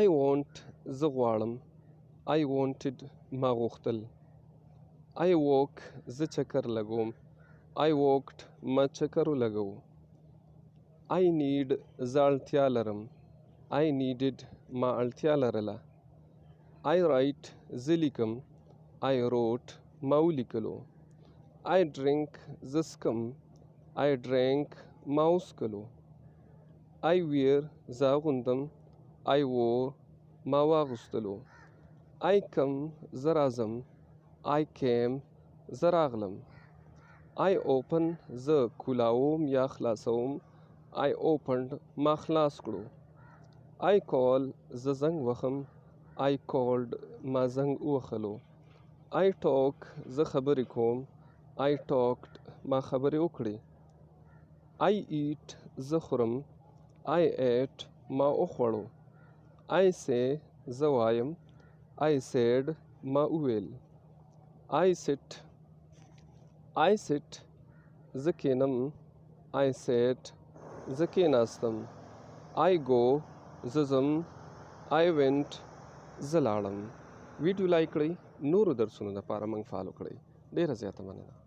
I want زه غواړم. I wanted ما غوښتل. I walk زه چکر لګوم. I walked ما چکر ولګاوه. I need زه اړتیا لرم. I needed ما اړتیا لرله. I write زه لیکم. I wrote ما ولیکلو. I drink زه څښم. I drank ما وڅښلو. I wear زه اغوندم. I wore ما واغوستلو. I come زه راځم. I came زه راغلم. I open زه کولاوم یا خلاصوم. I opened ما خلاص کړو. I call زه زنګ وهم. I called ما زنګ ووهلو. I talk زه خبرې کوم. I talked ما خبرې وکړې. I eat زه خورم. I ate ما وخوړو. I say زه وایم. I said ما وویل. I sit زه کینم. I sat زه کیناستم. I go زه ځم. I went زه لاړم. ویډیو لایک کړئ. نورو درسونو لپاره موږ فالو کړئ. ډیره زیاته مننه.